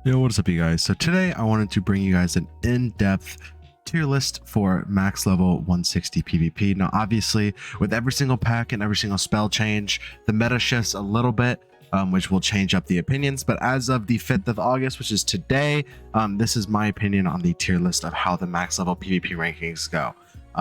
Yo, what's up, you guys? So today I wanted to bring you guys an in-depth tier list for max level 160 PvP. Now, obviously, with every single pack and every single spell change, the meta shifts a little bit, which will change up the opinions. But as of the 5th of August, which is today, this is my opinion on the tier list of how the max level PvP rankings go.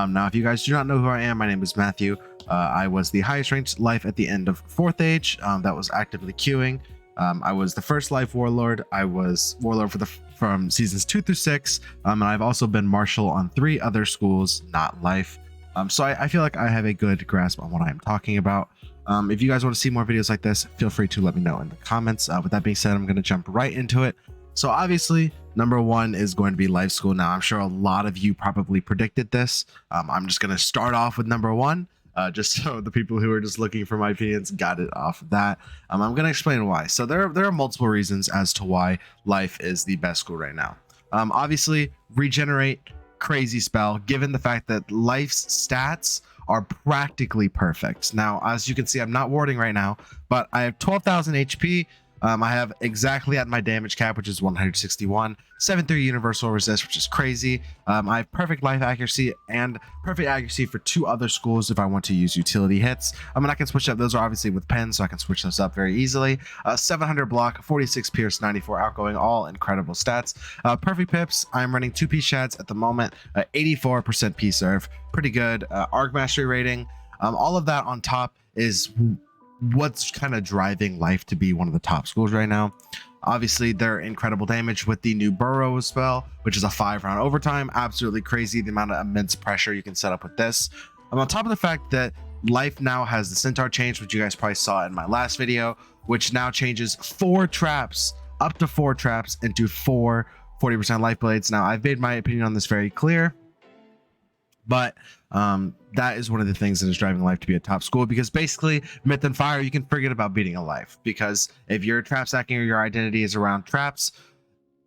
Now, if you guys do not know who I am, my name is Matthew. I was the highest ranked life at the end of 4th age that was actively queuing. I was the first life warlord. I was warlord from seasons 2 through 6, and I've also been marshal on 3 other schools, not life. So I feel like I have a good grasp on what I'm talking about. If you guys want to see more videos like this, feel free to let me know in the comments. With that being said, I'm going to jump right into it. So obviously, number 1 is going to be life school. Now, I'm sure a lot of you probably predicted this. I'm just going to start off with number 1. Just so the people who are just looking for my opinions got it off of that. I'm going to explain why. So there are multiple reasons as to why life is the best school right now. Obviously, regenerate, crazy spell, given the fact that life's stats are practically perfect. Now, as you can see, I'm not warding right now, but I have 12,000 HP. I have exactly at my damage cap, which is 161, 7-3 universal resist, which is crazy. I have perfect life accuracy and perfect accuracy for 2 other schools if I want to use utility hits. And I can switch up. Those are obviously with pens, so I can switch those up very easily. 700 block, 46 pierce, 94 outgoing, all incredible stats. Perfect pips. I'm running 2 piece shads at the moment, 84% P serve, pretty good. Arc mastery rating. All of that on top is what's kind of driving life to be one of the top schools right now. Obviously, they're incredible damage with the new burrow spell, which is a 5-round overtime. Absolutely crazy the amount of immense pressure you can set up with this. On top of the fact that life now has the centaur change, which you guys probably saw in my last video, which now changes 4 traps, up to 4 traps into 4 40% life blades. Now, I've made my opinion on this very clear, but that is one of the things that is driving life to be a top school, because basically myth and fire, you can forget about beating a life, because if you're trap stacking or your identity is around traps,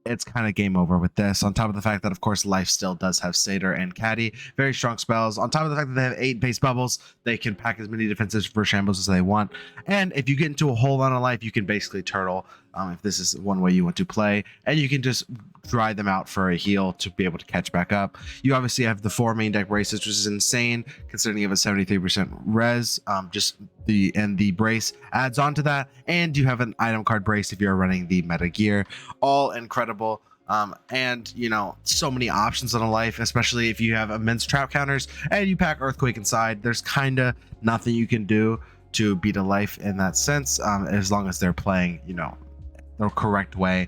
it's kind of game over with this. On top of the fact that, of course, life still does have Satyr and Caddy, very strong spells. On top of the fact that they have 8 base bubbles, they can pack as many defensives for shambles as they want. And if you get into a whole lot of life, you can basically turtle, if this is one way you want to play, and you can just dry them out for a heal to be able to catch back up. You obviously have the 4 main deck braces, which is insane considering you have a 73% res. The brace adds on to that, and you have an item card brace if you're running the meta gear. All incredible. And you know, so many options on a life, especially if you have immense trap counters and you pack earthquake inside. There's kind of nothing you can do to beat a life in that sense, as long as they're playing, you know, the correct way.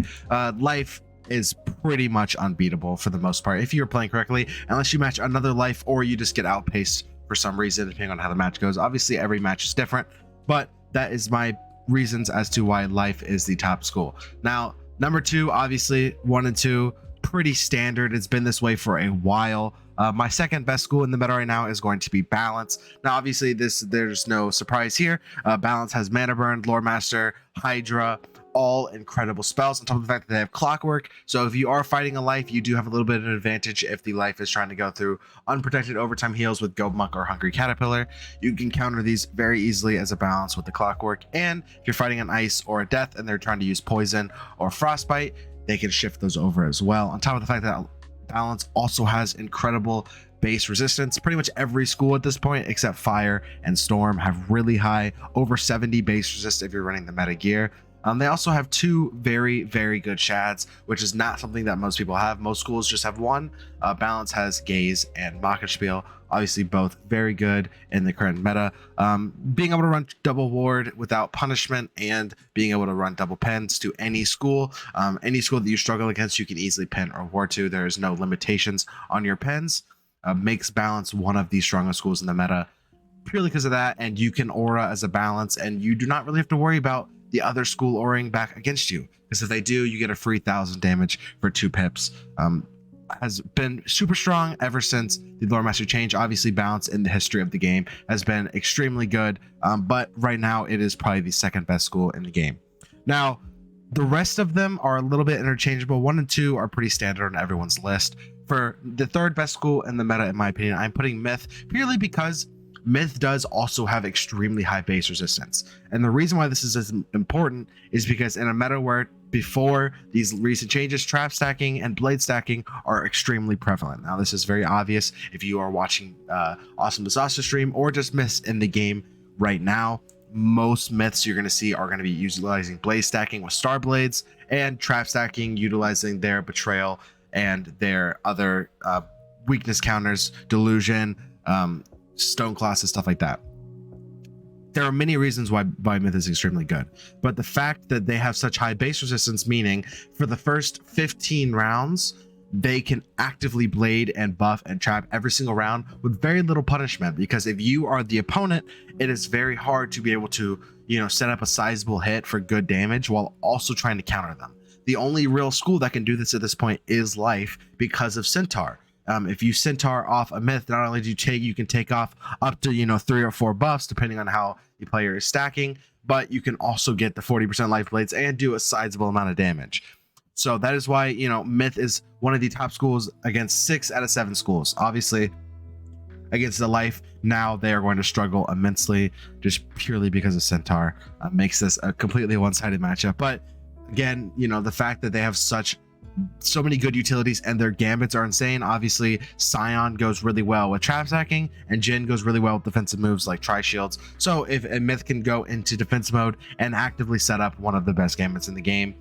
Life is pretty much unbeatable for the most part if you're playing correctly, unless you match another life or you just get outpaced for some reason, depending on how the match goes. Obviously, every match is different, but that is my reasons as to why life is the top school. Now, number 2, obviously 1 and 2, pretty standard. It's been this way for a while. My second best school in the meta right now is going to be Balance. Now, obviously, there's no surprise here. Balance has Mana Burn, Lore Master, Hydra, all incredible spells, on top of the fact that they have Clockwork. So if you are fighting a life, you do have a little bit of an advantage if the life is trying to go through unprotected overtime heals with Goat Monk or Hungry Caterpillar. You can counter these very easily as a Balance with the Clockwork. And if you're fighting an ice or a death and they're trying to use poison or frostbite, they can shift those over as well. On top of the fact that Balance also has incredible base resistance. Pretty much every school at this point except Fire and Storm have really high, over 70 base resist if you're running the meta gear. They also have 2 very, very good shads, which is not something that most people have. Most schools just have 1. Balance has Gaze and Mockenspiel, obviously both very good in the current meta. Being able to run double ward without punishment and being able to run double pens to any school that you struggle against, you can easily pen or ward to. There is no limitations on your pens. Makes Balance one of the strongest schools in the meta purely because of that, and you can aura as a Balance, and you do not really have to worry about the other school oraing back against you, because if they do, you get a free 1,000 damage for 2 pips. Has been super strong ever since the Lore Master change. Obviously, Balance in the history of the game has been extremely good, but right now it is probably the second best school in the game. Now, the rest of them are a little bit interchangeable. 1 and 2 are pretty standard on everyone's list. For the third best school in the meta, in my opinion, I'm putting Myth, purely because Myth does also have extremely high base resistance. And the reason why this is as important is because in a meta where before these recent changes, trap stacking and blade stacking are extremely prevalent. Now, this is very obvious if you are watching Awesome Disaster stream or just Myths in the game right now. Most myths you're going to see are going to be utilizing blade stacking with star blades and trap stacking utilizing their betrayal and their other weakness counters, delusion, stone classes, stuff like that. There are many reasons why myth is extremely good, but the fact that they have such high base resistance, meaning for the first 15 rounds they can actively blade and buff and trap every single round with very little punishment, because if you are the opponent, it is very hard to be able to, you know, set up a sizable hit for good damage while also trying to counter them. The only real school that can do this at this point is Life, because of Centaur. If you Centaur off a myth, not only do you can take off up to, you know, 3 or 4 buffs depending on how the player is stacking, but you can also get the 40% life blades and do a sizable amount of damage. So that is why, you know, Myth is one of the top schools against 6 out of 7 schools. Obviously, against the Life, now they are going to struggle immensely just purely because of Centaur. Makes this a completely one-sided matchup. But again, you know, the fact that they have so many good utilities and their gambits are insane. Obviously, Scion goes really well with trap stacking, and Jin goes really well with defensive moves like tri-shields. So if a myth can go into defense mode and actively set up one of the best gambits in the game,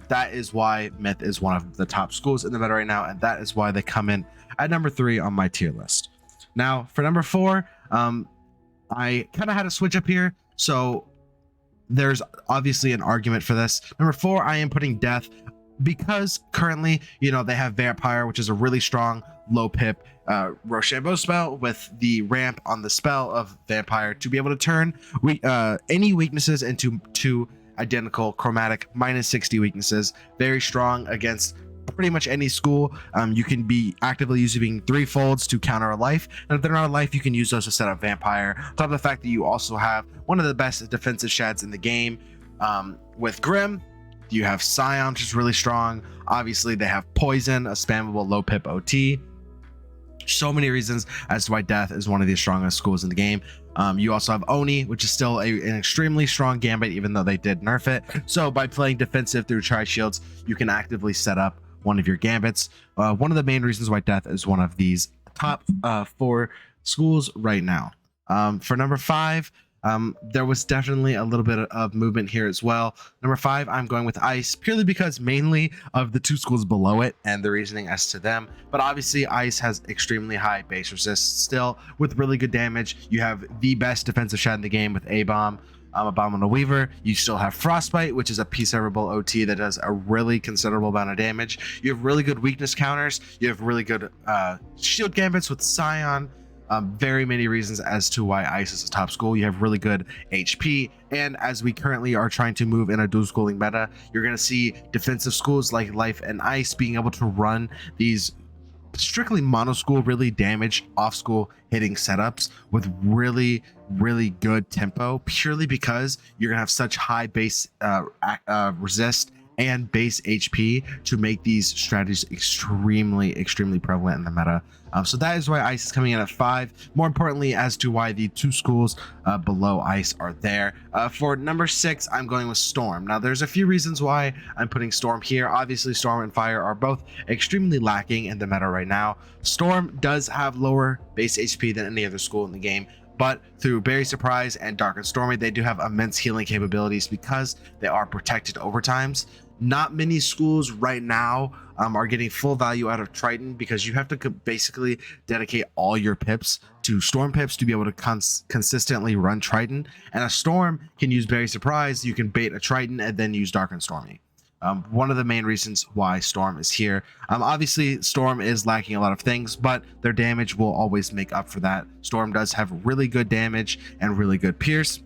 that is why Myth is one of the top schools in the meta right now, and that is why they come in at number 3 on my tier list. Now, for number 4, I kind of had to switch up here, so there's obviously an argument for this. Number 4, I am putting Death, because currently, you know, they have Vampire, which is a really strong low pip Rochambeau spell with the ramp on the spell of Vampire to be able to turn any weaknesses into 2 identical chromatic -60 weaknesses. Very strong against pretty much any school. You can be actively using 3 folds to counter a life, and if they're not a life, you can use those to set up Vampire. On top of the fact that you also have one of the best defensive shads in the game with Grim. You have Scion, which is really strong. Obviously, they have Poison, a spammable low pip OT. So many reasons as to why Death is one of the strongest schools in the game. You also have Oni, which is still an extremely strong gambit, even though they did nerf it. So by playing defensive through tri-shields, you can actively set up one of your gambits. One of the main reasons why Death is one of these top 4 schools right now. For number 5, there was definitely a little bit of movement here as well. Number 5, I'm going with Ice, purely because mainly of the 2 schools below it and the reasoning as to them. But obviously, Ice has extremely high base resist still with really good damage. You have the best defensive shot in the game with A-Bomb, Abominable Weaver. You still have Frostbite, which is a P-servable OT that does a really considerable amount of damage. You have really good weakness counters. You have really good shield gambits with Scion. Very many reasons as to why Ice is a top school. You have really good HP, and as we currently are trying to move in a dual schooling meta, you're going to see defensive schools like Life and Ice being able to run these strictly mono school, really damage off school hitting setups with really good tempo, purely because you're gonna have such high base resist and base HP to make these strategies extremely prevalent in the meta. So that is why Ice is coming in at 5. More importantly, as to why the 2 schools below Ice are there. For number 6, I'm going with Storm. Now, there's a few reasons why I'm putting Storm here. Obviously, Storm and Fire are both extremely lacking in the meta right now. Storm does have lower base HP than any other school in the game, but through Berry Surprise and Dark and Stormy, they do have immense healing capabilities because they are protected overtimes. Not many schools right now are getting full value out of Triton, because you have to basically dedicate all your pips to Storm pips to be able to consistently run Triton. And a Storm can use Berry Surprise, you can bait a Triton and then use Dark and Stormy. One of the main reasons why Storm is here. Obviously, Storm is lacking a lot of things, but their damage will always make up for that. Storm does have really good damage and really good pierce,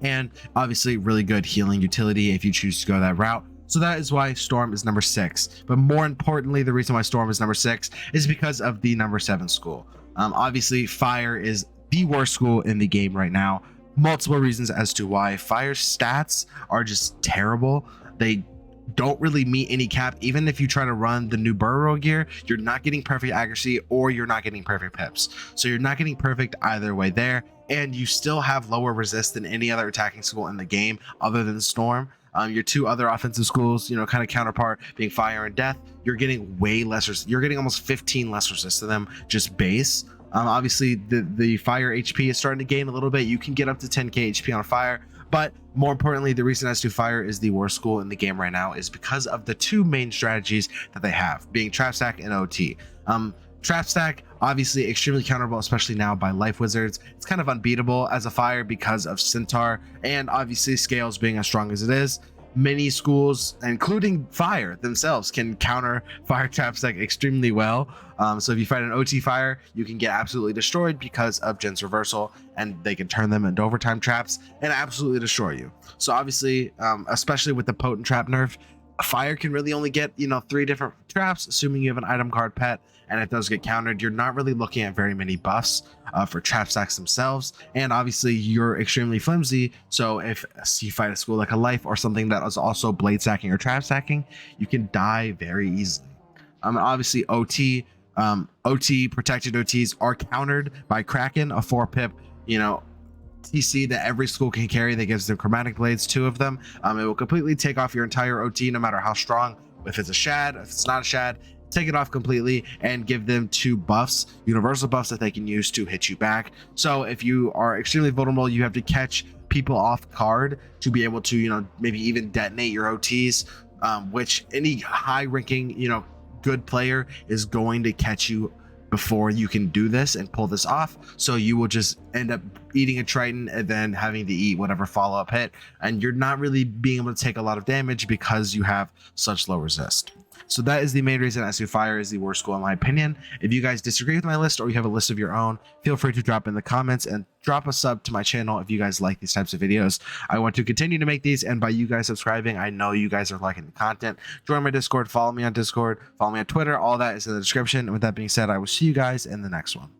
and obviously really good healing utility if you choose to go that route. So that is why Storm is number 6. But more importantly, the reason why Storm is number 6 is because of the number 7 school. Obviously, Fire is the worst school in the game right now. Multiple reasons as to why. Fire's stats are just terrible. They don't really meet any cap. Even if you try to run the new burrow gear, you're not getting perfect accuracy or you're not getting perfect pips. So you're not getting perfect either way there, and you still have lower resist than any other attacking school in the game other than Storm. Your two other offensive schools, you know, kind of counterpart being Fire and Death, you're getting way less. You're getting almost 15 less resist to them just base. Obviously the Fire HP is starting to gain a little bit. You can get up to 10k HP on Fire, but more importantly, the reason S2 Fire is the worst school in the game right now is because of the two main strategies that they have, being Trap Stack and OT. Trap Stack, obviously extremely counterable, especially now by Life Wizards. It's kind of unbeatable as a Fire because of Centaur, and obviously Scales being as strong as it is. Many schools, including Fire themselves, can counter Fire Trap Stack extremely well. So if you fight an OT Fire, you can get absolutely destroyed because of Gen's Reversal, and they can turn them into overtime traps and absolutely destroy you. So obviously, especially with the potent trap nerf, Fire can really only get, you know, 3 different traps, assuming you have an item card pet, and it does get countered. You're not really looking at very many buffs for trap stacks themselves, and obviously you're extremely flimsy. So if you fight a school like a Life or something that is also blade stacking or trap stacking, you can die very easily. Obviously OT protected OTs are countered by Kraken, a 4-pip, you know, TC that every school can carry that gives them chromatic blades, 2 of them. It will completely take off your entire OT no matter how strong. If it's a shad, if it's not a shad, take it off completely and give them 2 buffs, universal buffs that they can use to hit you back. So if you are extremely vulnerable, you have to catch people off guard to be able to, you know, maybe even detonate your OTs, which any high ranking, you know, good player is going to catch you before you can do this and pull this off. So you will just end up eating a Triton and then having to eat whatever follow-up hit, and you're not really being able to take a lot of damage because you have such low resist. So that is the main reason S2 Fire is the worst school in my opinion. If you guys disagree with my list or you have a list of your own, feel free to drop in the comments and drop a sub to my channel if you guys like these types of videos. I want to continue to make these, and by you guys subscribing, I know you guys are liking the content. Join my Discord, follow me on Discord, follow me on Twitter, all that is in the description. And with that being said, I will see you guys in the next one.